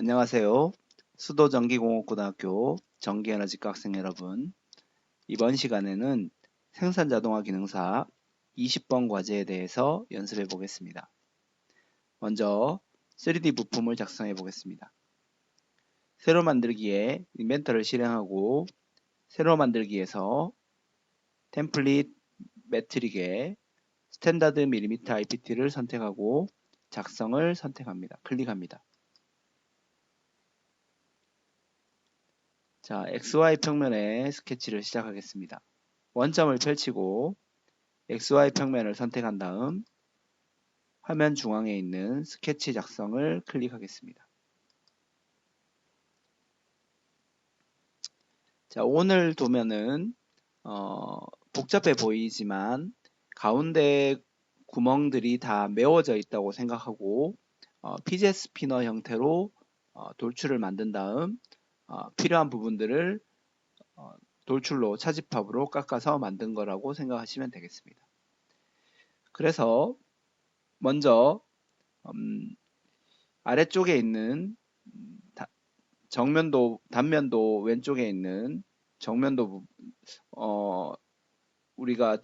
안녕하세요. 수도전기공업고등학교 전기에너지과 학생 여러분. 이번 시간에는 생산자동화 기능사 20번 과제에 대해서 연습해 보겠습니다. 먼저 3D 부품을 작성해 보겠습니다. 새로 만들기에 인벤터를 실행하고 새로 만들기에서 템플릿 매트릭에 스탠다드 밀리미터 IPT를 선택하고 작성을 선택합니다. 클릭합니다. 자, XY 평면의 스케치를 시작하겠습니다. 원점을 펼치고 XY 평면을 선택한 다음 화면 중앙에 있는 스케치 작성을 클릭하겠습니다. 자, 오늘 도면은 복잡해 보이지만 가운데 구멍들이 다 메워져 있다고 생각하고 피제 스피너 형태로 돌출을 만든 다음 필요한 부분들을 돌출로 차집합으로 깎아서 만든 거라고 생각하시면 되겠습니다. 그래서 먼저 아래쪽에 있는 정면도, 단면도 왼쪽에 있는 정면도 우리가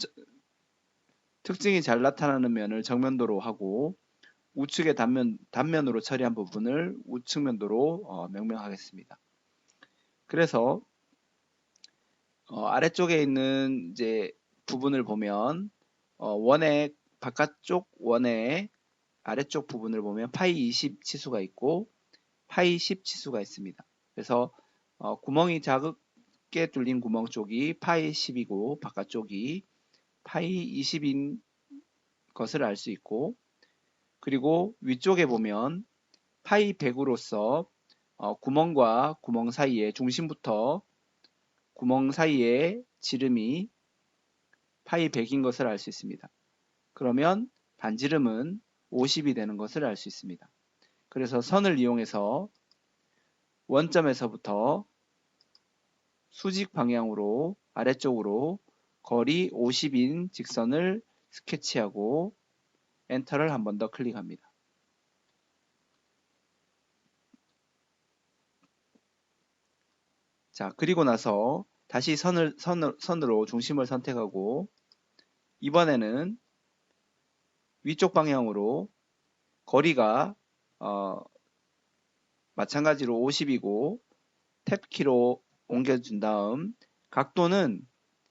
특징이 잘 나타나는 면을 정면도로 하고 우측의 단면으로 처리한 부분을 우측면도로 명명하겠습니다. 그래서 아래쪽에 있는 이제 부분을 보면 원의 바깥쪽 원의 아래쪽 부분을 보면 파이 20 치수가 있고 파이 10 치수가 있습니다. 그래서 구멍이 작게 뚫린 구멍 쪽이 파이 10이고 바깥쪽이 파이 20인 것을 알 수 있고, 그리고 위쪽에 보면 파이 100으로서 구멍과 구멍 사이에 중심부터 구멍 사이에 지름이 파이 100인 것을 알 수 있습니다. 그러면 반지름은 50이 되는 것을 알 수 있습니다. 그래서 선을 이용해서 원점에서부터 수직 방향으로 아래쪽으로 거리 50인 직선을 스케치하고 엔터를 한 번 더 클릭합니다. 자, 그리고 나서 다시 선으로 중심을 선택하고 이번에는 위쪽 방향으로 거리가 마찬가지로 50이고 탭키로 옮겨준 다음 각도는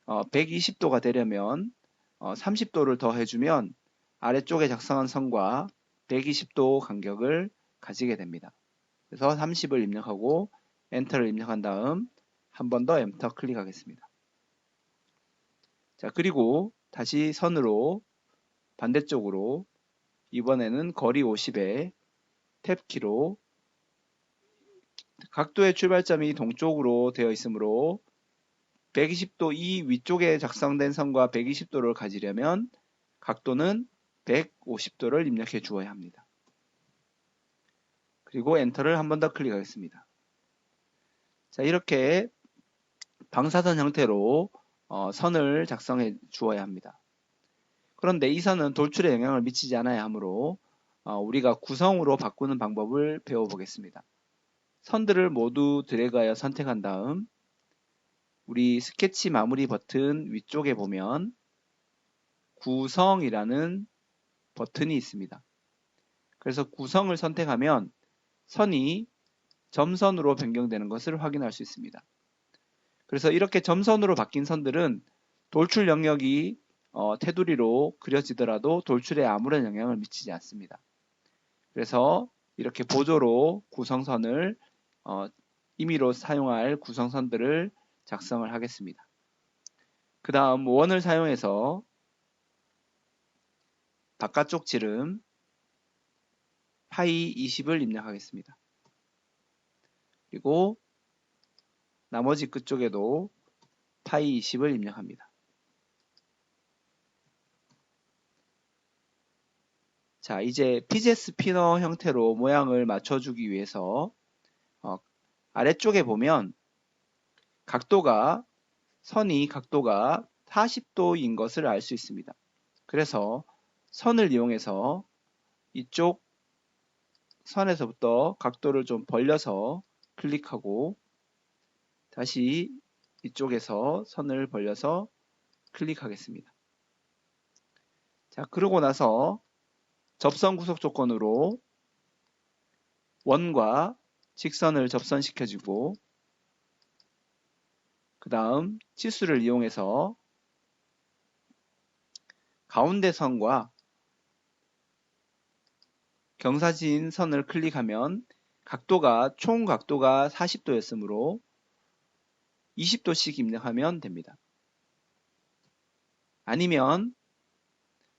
120도가 되려면 30도를 더 해주면 아래쪽에 작성한 선과 120도 간격을 가지게 됩니다. 그래서 30을 입력하고 엔터를 입력한 다음 한 번 더 엔터 클릭하겠습니다. 자, 그리고 다시 선으로 반대쪽으로 이번에는 거리 50에 탭키로 각도의 출발점이 동쪽으로 되어 있으므로 120도 이 위쪽에 작성된 선과 120도를 가지려면 각도는 150도를 입력해 주어야 합니다. 그리고 엔터를 한 번 더 클릭하겠습니다. 자, 이렇게 방사선 형태로 선을 작성해 주어야 합니다. 그런데 이 선은 돌출에 영향을 미치지 않아야 하므로 우리가 구성으로 바꾸는 방법을 배워보겠습니다. 선들을 모두 드래그하여 선택한 다음 우리 스케치 마무리 버튼 위쪽에 보면 구성이라는 버튼이 있습니다. 그래서 구성을 선택하면 선이 점선으로 변경되는 것을 확인할 수 있습니다. 그래서 이렇게 점선으로 바뀐 선들은 돌출 영역이 테두리로 그려지더라도 돌출에 아무런 영향을 미치지 않습니다. 그래서 이렇게 보조로 구성선을 임의로 사용할 구성선들을 작성을 하겠습니다. 그 다음 원을 사용해서 바깥쪽 지름 파이 20을 입력하겠습니다. 그리고 나머지 끝쪽에도 파이 20을 입력합니다. 자, 이제 피제 스피너 형태로 모양을 맞춰주기 위해서 아래쪽에 보면 선이 각도가 40도인 것을 알 수 있습니다. 그래서 선을 이용해서 이쪽 선에서부터 각도를 좀 벌려서 클릭하고 다시 이쪽에서 선을 벌려서 클릭하겠습니다. 자, 그러고 나서 접선 구속 조건으로 원과 직선을 접선시켜주고 그 다음 치수를 이용해서 가운데 선과 경사진 선을 클릭하면 총 각도가 40도였으므로 20도씩 입력하면 됩니다. 아니면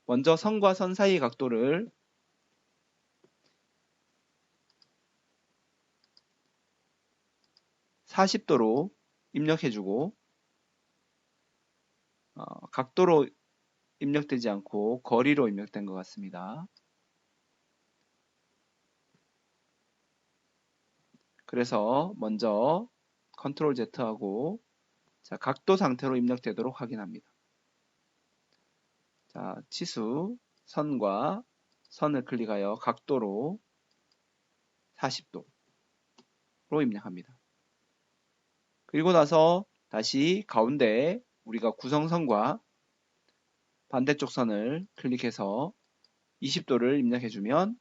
먼저 선과 선 사이 각도를 40도로 입력해주고 각도로 입력되지 않고 거리로 입력된 것 같습니다. 그래서 먼저 컨트롤 Z하고 자, 각도 상태로 입력되도록 확인합니다. 자, 치수, 선과 선을 클릭하여 각도로 40도로 입력합니다. 그리고 나서 다시 가운데 우리가 구성선과 반대쪽 선을 클릭해서 20도를 입력해주면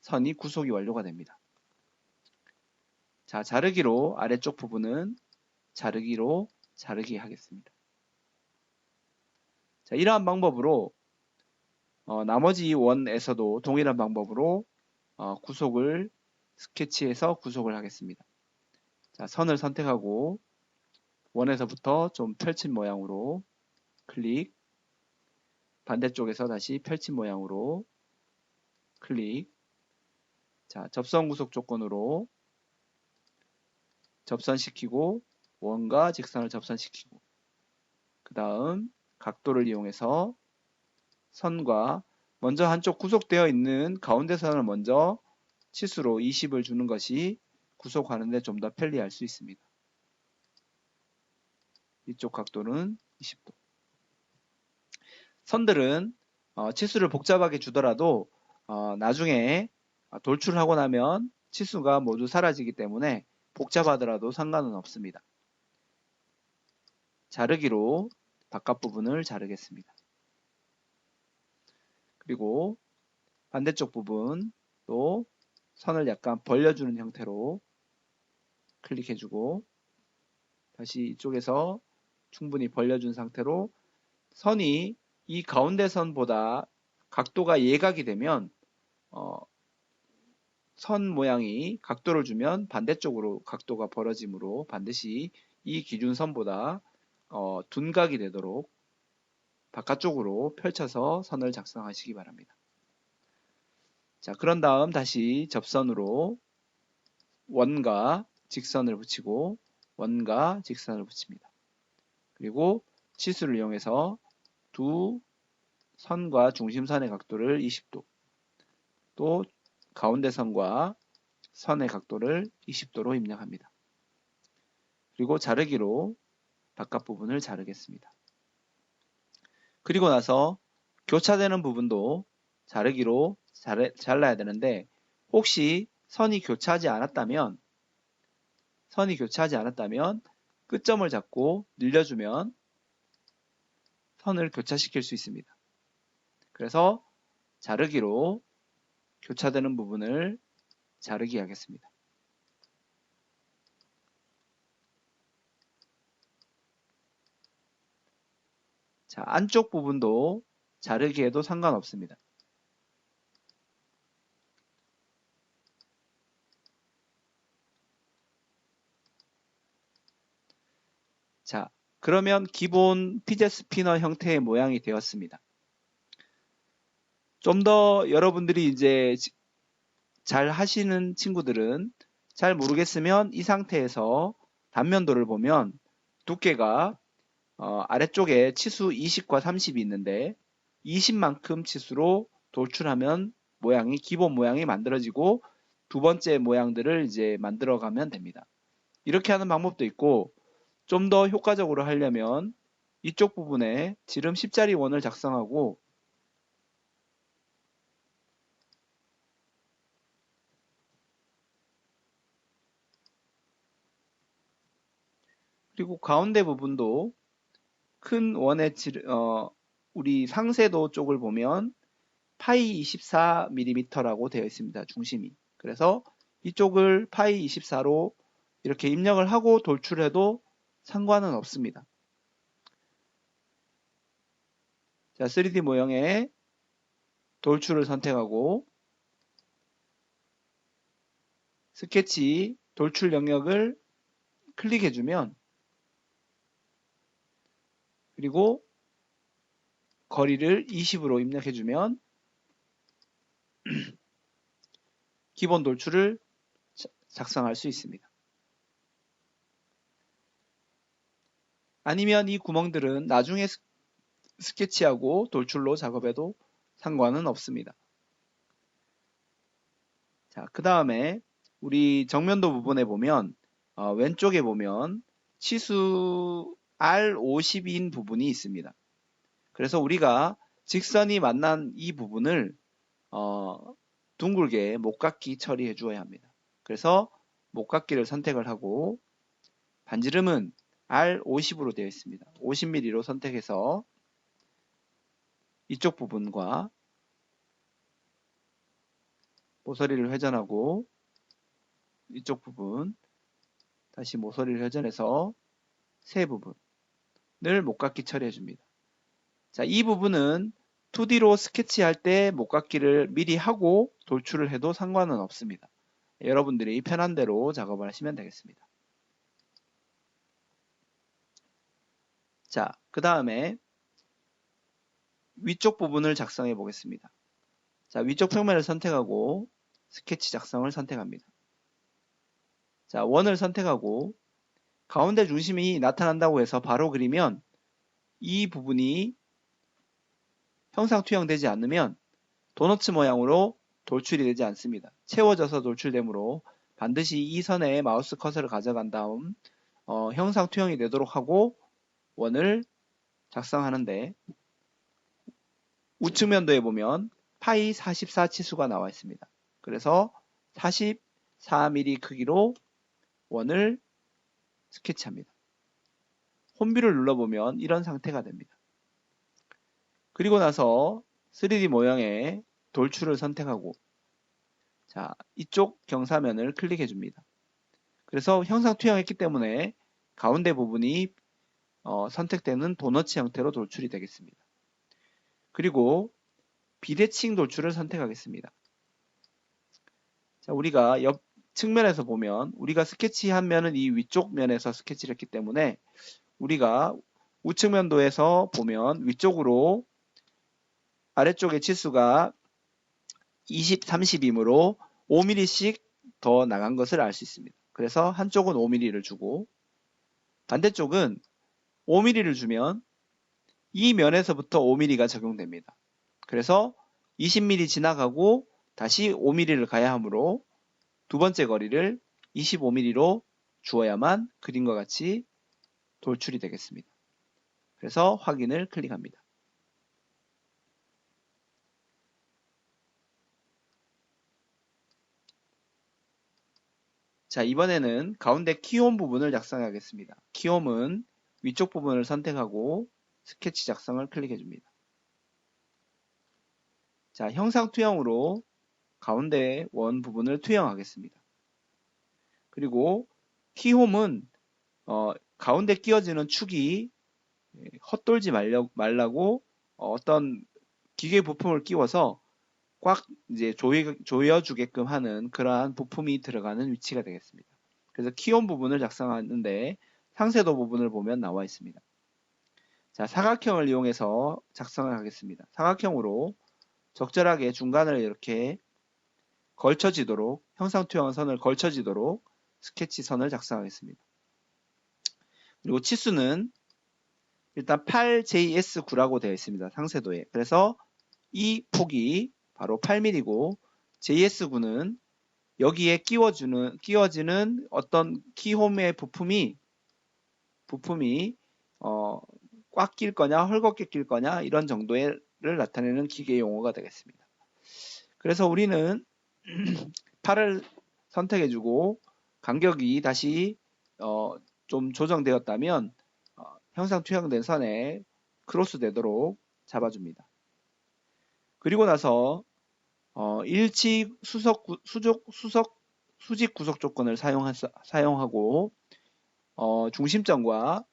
선이 구속이 완료가 됩니다. 자, 자르기로 아래쪽 부분은 자르기로 자르기 하겠습니다. 자, 이러한 방법으로 나머지 원에서도 동일한 방법으로 구속을 스케치해서 구속을 하겠습니다. 자, 선을 선택하고 원에서부터 좀 펼친 모양으로 클릭, 반대쪽에서 다시 펼친 모양으로 클릭. 자, 접선 구속 조건으로 접선시키고 원과 직선을 접선시키고 그 다음 각도를 이용해서 선과 먼저 한쪽 구속되어 있는 가운데 선을 먼저 치수로 20을 주는 것이 구속하는데 좀 더 편리할 수 있습니다. 이쪽 각도는 20도. 선들은 치수를 복잡하게 주더라도 나중에 돌출하고 나면 치수가 모두 사라지기 때문에 복잡하더라도 상관은 없습니다. 자르기로 바깥 부분을 자르겠습니다. 그리고 반대쪽 부분 또 선을 약간 벌려주는 형태로 클릭해주고 다시 이쪽에서 충분히 벌려준 상태로 선이 이 가운데 선보다 각도가 예각이 되면 선 모양이 각도를 주면 반대쪽으로 각도가 벌어지므로 반드시 이 기준선보다 둔각이 되도록 바깥쪽으로 펼쳐서 선을 작성하시기 바랍니다. 자, 그런 다음 다시 접선으로 원과 직선을 붙이고 원과 직선을 붙입니다. 그리고 치수를 이용해서 두 선과 중심선의 각도를 20도, 또 가운데 선과 선의 각도를 20도로 입력합니다. 그리고 자르기로 바깥 부분을 자르겠습니다. 그리고 나서 교차되는 부분도 자르기로 잘라야 되는데 혹시 선이 교차하지 않았다면 끝점을 잡고 늘려주면 선을 교차시킬 수 있습니다. 그래서 자르기로 교차되는 부분을 자르기 하겠습니다. 자, 안쪽 부분도 자르기 해도 상관없습니다. 자, 그러면 기본 피제 스피너 형태의 모양이 되었습니다. 좀 더 여러분들이 이제 잘 하시는 친구들은 잘 모르겠으면 이 상태에서 단면도를 보면 두께가 아래쪽에 치수 20과 30이 있는데 20만큼 치수로 돌출하면 기본 모양이 만들어지고 두 번째 모양들을 이제 만들어 가면 됩니다. 이렇게 하는 방법도 있고 좀 더 효과적으로 하려면 이쪽 부분에 지름 10자리 원을 작성하고 그리고 가운데 부분도 큰 원의 우리 상세도 쪽을 보면 파이 24mm라고 되어 있습니다. 중심이. 그래서 이쪽을 파이 24로 이렇게 입력을 하고 돌출해도 상관은 없습니다. 자, 3D 모형의 돌출을 선택하고 스케치 돌출 영역을 클릭해주면 그리고 거리를 20으로 입력해주면 기본 돌출을 작성할 수 있습니다. 아니면 이 구멍들은 나중에 스케치하고 돌출로 작업해도 상관은 없습니다. 자, 그 다음에 우리 정면도 부분에 보면 왼쪽에 보면 치수 R50인 부분이 있습니다. 그래서 우리가 직선이 만난 이 부분을 둥글게 목깎이 처리해 주어야 합니다. 그래서 목깎이를 선택을 하고 반지름은 R50으로 되어 있습니다. 50mm로 선택해서 이쪽 부분과 모서리를 회전하고 이쪽 부분 다시 모서리를 회전해서 세 부분을 목깎이 처리해 줍니다. 자, 이 부분은 2D로 스케치할 때 목깎이를 미리 하고 돌출을 해도 상관은 없습니다. 여러분들이 편한 대로 작업을 하시면 되겠습니다. 자, 그 다음에 위쪽 부분을 작성해 보겠습니다. 자, 위쪽 평면을 선택하고 스케치 작성을 선택합니다. 자, 원을 선택하고 가운데 중심이 나타난다고 해서 바로 그리면 이 부분이 형상 투영되지 않으면 도너츠 모양으로 돌출이 되지 않습니다. 채워져서 돌출되므로 반드시 이 선에 마우스 커서를 가져간 다음 형상 투영이 되도록 하고 원을 작성하는데 우측면도에 보면 파이 44 치수가 나와 있습니다. 그래서 44mm 크기로 원을 스케치합니다. 홈뷰를 눌러보면 이런 상태가 됩니다. 그리고 나서 3D 모형의 돌출을 선택하고 자, 이쪽 경사면을 클릭해 줍니다. 그래서 형상 투영했기 때문에 가운데 부분이 선택되는 도너츠 형태로 돌출이 되겠습니다. 그리고 비대칭 돌출을 선택하겠습니다. 자, 우리가 옆 측면에서 보면 우리가 스케치한 면은 이 위쪽 면에서 스케치를 했기 때문에 우리가 우측면도에서 보면 위쪽으로 아래쪽의 치수가 20, 30이므로 5mm씩 더 나간 것을 알 수 있습니다. 그래서 한쪽은 5mm를 주고 반대쪽은 5mm를 주면 이 면에서부터 5mm가 적용됩니다. 그래서 20mm 지나가고 다시 5mm를 가야 하므로 두 번째 거리를 25mm로 주어야만 그림과 같이 돌출이 되겠습니다. 그래서 확인을 클릭합니다. 자, 이번에는 가운데 키홈 부분을 작성하겠습니다. 키홈은 위쪽 부분을 선택하고 스케치 작성을 클릭해 줍니다. 자, 형상 투영으로 가운데 원 부분을 투영하겠습니다. 그리고 키홈은 가운데 끼워지는 축이 헛돌지 말라고 어떤 기계 부품을 끼워서 꽉 이제 조여주게끔 하는 그러한 부품이 들어가는 위치가 되겠습니다. 그래서 키홈 부분을 작성하는데 상세도 부분을 보면 나와 있습니다. 자, 사각형을 이용해서 작성을 하겠습니다. 사각형으로 적절하게 중간을 이렇게 걸쳐지도록 형상 투영 선을 걸쳐지도록 스케치 선을 작성하겠습니다. 그리고 치수는 일단 8JS9라고 되어 있습니다. 상세도에. 그래서 이 폭이 바로 8mm고 JS9는 여기에 끼워지는 어떤 키홈의 부품이 꽉 낄 거냐 헐겁게 낄 거냐 이런 정도를 나타내는 기계 용어가 되겠습니다. 그래서 우리는 8을 선택해주고 간격이 다시 좀 조정되었다면 형상 투영된 선에 크로스 되도록 잡아줍니다. 그리고 나서 일치 수직 구속 조건을 사용하고 중심점과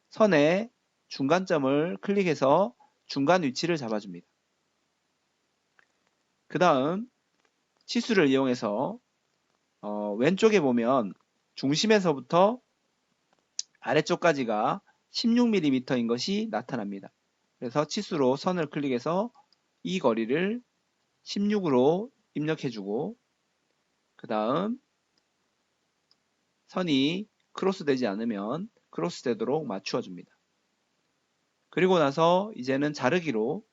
선의 중간점을 클릭해서 중간 위치를 잡아줍니다. 그 다음 치수를 이용해서 왼쪽에 보면 중심에서부터 아래쪽까지가 16mm인 것이 나타납니다. 그래서 치수로 선을 클릭해서 이 거리를 16으로 입력해주고 그 다음 선이 크로스 되지 않으면 크로스 되도록 맞추어 줍니다. 그리고 나서 이제는 자르기로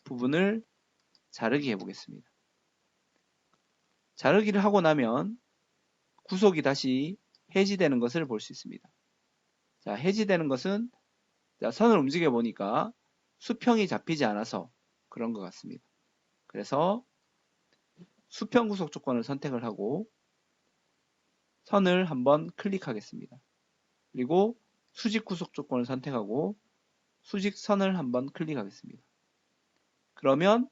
부분을 자르기 해보겠습니다. 자르기를 하고 나면 구속이 다시 해지되는 것을 볼 수 있습니다. 자, 해지되는 것은 선을 움직여 보니까 수평이 잡히지 않아서 그런 것 같습니다. 그래서 수평 구속 조건을 선택을 하고 선을 한번 클릭하겠습니다. 그리고 수직 구속 조건을 선택하고 수직선을 한번 클릭하겠습니다. 그러면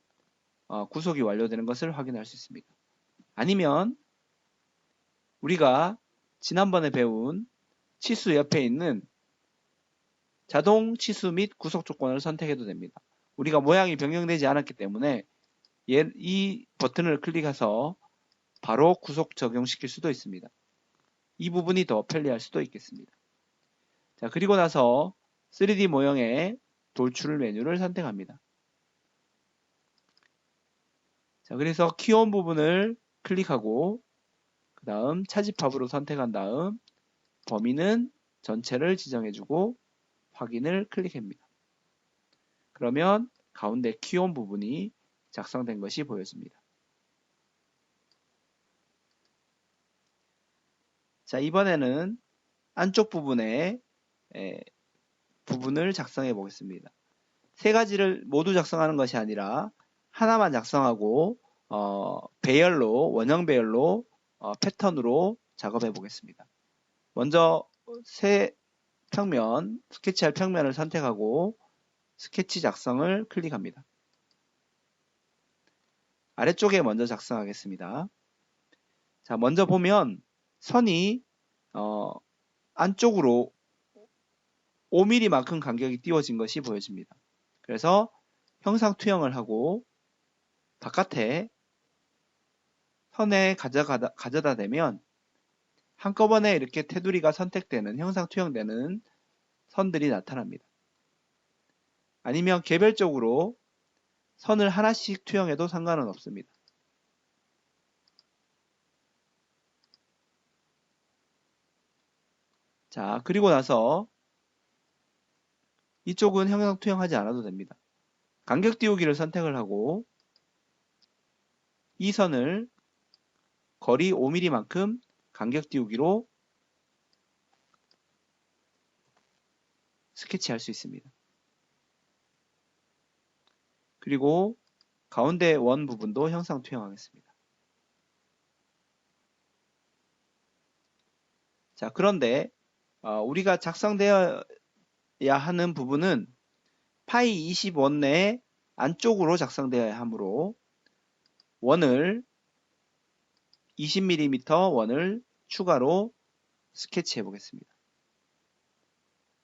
구속이 완료되는 것을 확인할 수 있습니다. 아니면 우리가 지난번에 배운 치수 옆에 있는 자동 치수 및 구속 조건을 선택해도 됩니다. 우리가 모양이 변경되지 않았기 때문에 이 버튼을 클릭해서 바로 구속 적용시킬 수도 있습니다. 이 부분이 더 편리할 수도 있겠습니다. 자, 그리고 나서 3D 모형의 돌출 메뉴를 선택합니다. 자, 그래서 키온 부분을 클릭하고 그 다음 차집합으로 선택한 다음 범위는 전체를 지정해주고 확인을 클릭합니다. 그러면 가운데 키온 부분이 작성된 것이 보여집니다. 자, 이번에는 안쪽 부분의 부분을 작성해 보겠습니다. 세 가지를 모두 작성하는 것이 아니라 하나만 작성하고 배열로 원형 배열로 패턴으로 작업해 보겠습니다. 먼저 새 평면 스케치할 평면을 선택하고 스케치 작성을 클릭합니다. 아래쪽에 먼저 작성하겠습니다. 자, 먼저 보면 선이 안쪽으로 5mm만큼 간격이 띄워진 것이 보여집니다. 그래서 형상 투영을 하고 바깥에 선에 가져다 대면 한꺼번에 이렇게 테두리가 선택되는 형상 투영되는 선들이 나타납니다. 아니면 개별적으로 선을 하나씩 투영해도 상관은 없습니다. 자, 그리고 나서 이쪽은 형상 투영하지 않아도 됩니다. 간격 띄우기를 선택을 하고 이 선을 거리 5mm만큼 간격 띄우기로 스케치할 수 있습니다. 그리고 가운데 원 부분도 형상 투영하겠습니다. 자, 그런데 우리가 작성되어야 하는 부분은 파이 20원 내 안쪽으로 작성되어야 하므로 원을 20mm 원을 추가로 스케치해 보겠습니다.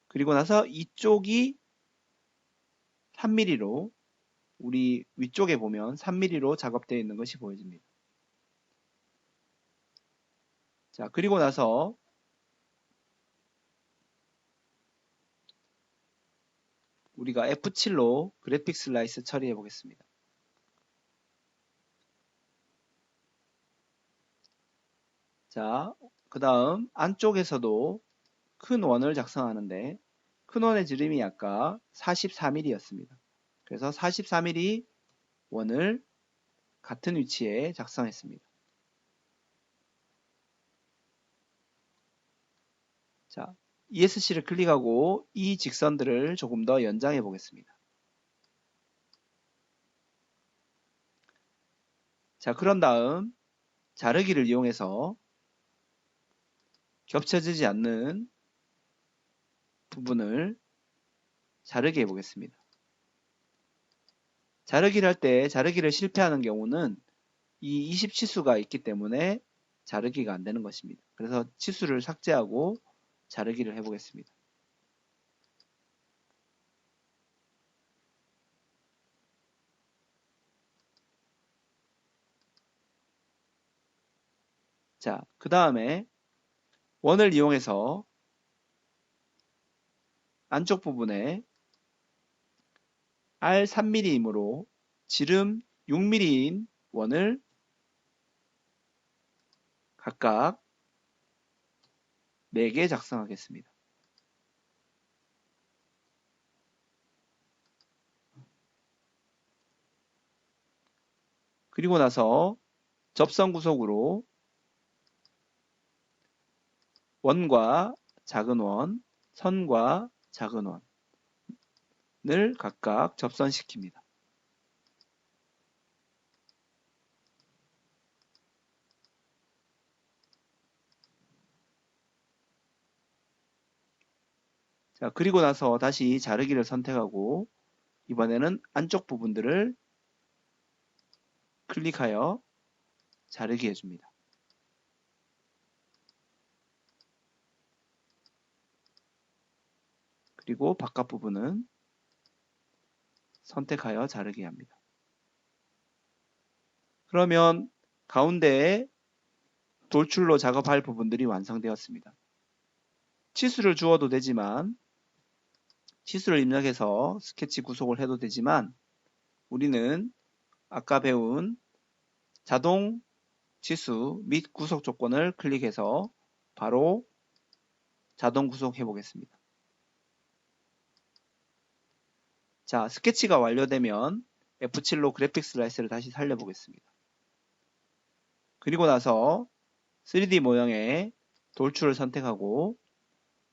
그리고 나서 이쪽이 3mm로 우리 위쪽에 보면 3mm로 작업되어 있는 것이 보여집니다. 자, 그리고 나서 우리가 F7로 그래픽 슬라이스 처리해 보겠습니다. 자, 그 다음 안쪽에서도 큰 원을 작성하는데 큰 원의 지름이 아까 44mm였습니다. 그래서 44mm 원을 같은 위치에 작성했습니다. 자, ESC를 클릭하고 이 직선들을 조금 더 연장해 보겠습니다. 자, 그런 다음 자르기를 이용해서 겹쳐지지 않는 부분을 자르기 해보겠습니다. 자르기를 할 때 자르기를 실패하는 경우는 이 20 치수가 있기 때문에 자르기가 안 되는 것입니다. 그래서 치수를 삭제하고 자르기를 해보겠습니다. 자, 그 다음에 원을 이용해서 안쪽 부분에 R 3mm이므로 지름 6mm인 원을 각각 4개 작성하겠습니다. 그리고 나서 접선 구속으로 원과 작은 원, 선과 작은 원을 각각 접선시킵니다. 자, 그리고 나서 다시 자르기를 선택하고 이번에는 안쪽 부분들을 클릭하여 자르기 해줍니다. 그리고 바깥 부분은 선택하여 자르기 합니다. 그러면 가운데에 돌출로 작업할 부분들이 완성되었습니다. 치수를 주어도 되지만 치수를 입력해서 스케치 구속을 해도 되지만 우리는 아까 배운 자동 치수 및 구속 조건을 클릭해서 바로 자동 구속해 보겠습니다. 자, 스케치가 완료되면 F7로 그래픽 슬라이스를 다시 살려보겠습니다. 그리고 나서 3D 모형의 돌출을 선택하고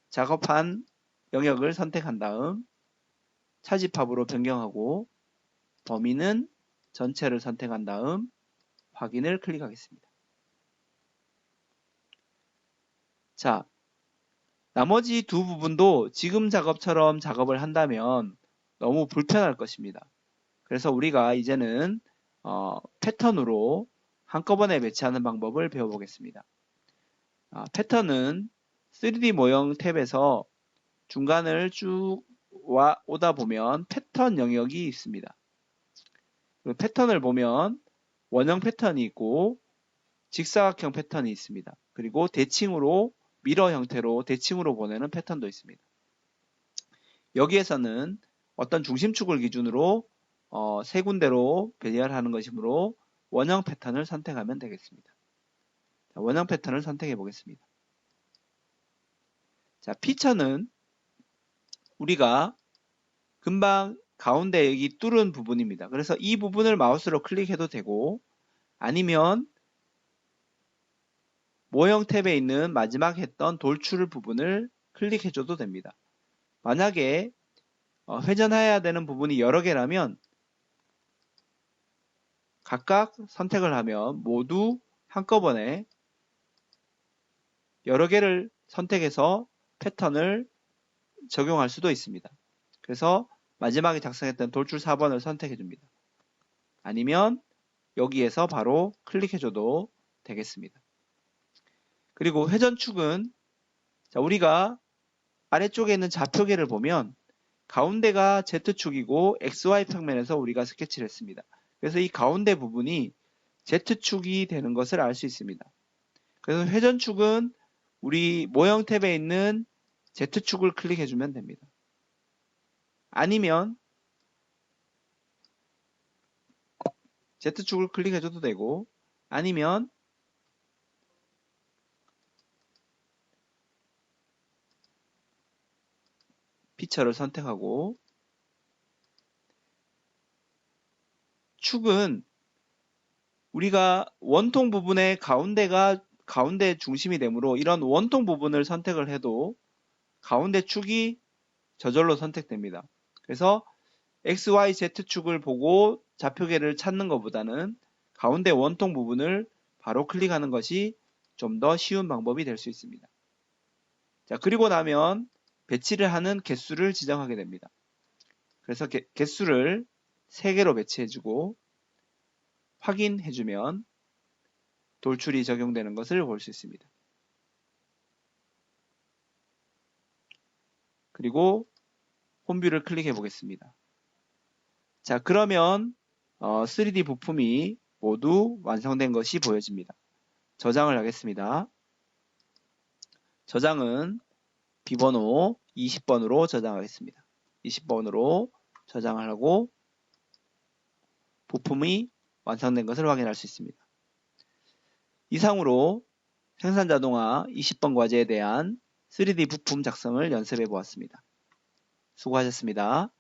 작업한 영역을 선택한 다음 차집합으로 변경하고 범위는 전체를 선택한 다음 확인을 클릭하겠습니다. 자, 나머지 두 부분도 지금 작업처럼 작업을 한다면 너무 불편할 것입니다. 그래서 우리가 이제는 패턴으로 한꺼번에 배치하는 방법을 배워보겠습니다. 패턴은 3D 모형 탭에서 중간을 쭉 오다 보면 패턴 영역이 있습니다. 그 패턴을 보면 원형 패턴이 있고 직사각형 패턴이 있습니다. 그리고 대칭으로 미러 형태로 대칭으로 보내는 패턴도 있습니다. 여기에서는 어떤 중심축을 기준으로 세 군데로 배열하는 것이므로 원형 패턴을 선택하면 되겠습니다. 자, 원형 패턴을 선택해 보겠습니다. 자, 피처는 우리가 금방 가운데 여기 뚫은 부분입니다. 그래서 이 부분을 마우스로 클릭해도 되고 아니면 모형 탭에 있는 마지막 했던 돌출 부분을 클릭해줘도 됩니다. 만약에 회전해야 되는 부분이 여러 개라면 각각 선택을 하면 모두 한꺼번에 여러 개를 선택해서 패턴을 적용할 수도 있습니다. 그래서 마지막에 작성했던 돌출 4번을 선택해 줍니다. 아니면 여기에서 바로 클릭해줘도 되겠습니다. 그리고 회전축은 우리가 아래쪽에 있는 좌표계를 보면 가운데가 Z축이고 XY 평면에서 우리가 스케치를 했습니다. 그래서 이 가운데 부분이 Z축이 되는 것을 알 수 있습니다. 그래서 회전축은 우리 모형 탭에 있는 Z축을 클릭해주면 됩니다. 아니면 Z축을 클릭해줘도 되고 아니면 피처를 선택하고 축은 우리가 원통 부분의 가운데가 가운데 중심이 되므로 이런 원통 부분을 선택을 해도 가운데 축이 저절로 선택됩니다. 그래서 X, Y, Z축을 보고 좌표계를 찾는 것보다는 가운데 원통 부분을 바로 클릭하는 것이 좀 더 쉬운 방법이 될 수 있습니다. 자, 그리고 나면 배치를 하는 개수를 지정하게 됩니다. 그래서 개수를 3개로 배치해주고 확인해주면 돌출이 적용되는 것을 볼 수 있습니다. 그리고 홈뷰를 클릭해 보겠습니다. 자, 그러면 3D 부품이 모두 완성된 것이 보여집니다. 저장을 하겠습니다. 저장은 비번호 20번으로 저장하겠습니다. 20번으로 저장을 하고 부품이 완성된 것을 확인할 수 있습니다. 이상으로 생산자동화 20번 과제에 대한 3D 부품 작성을 연습해 보았습니다. 수고하셨습니다.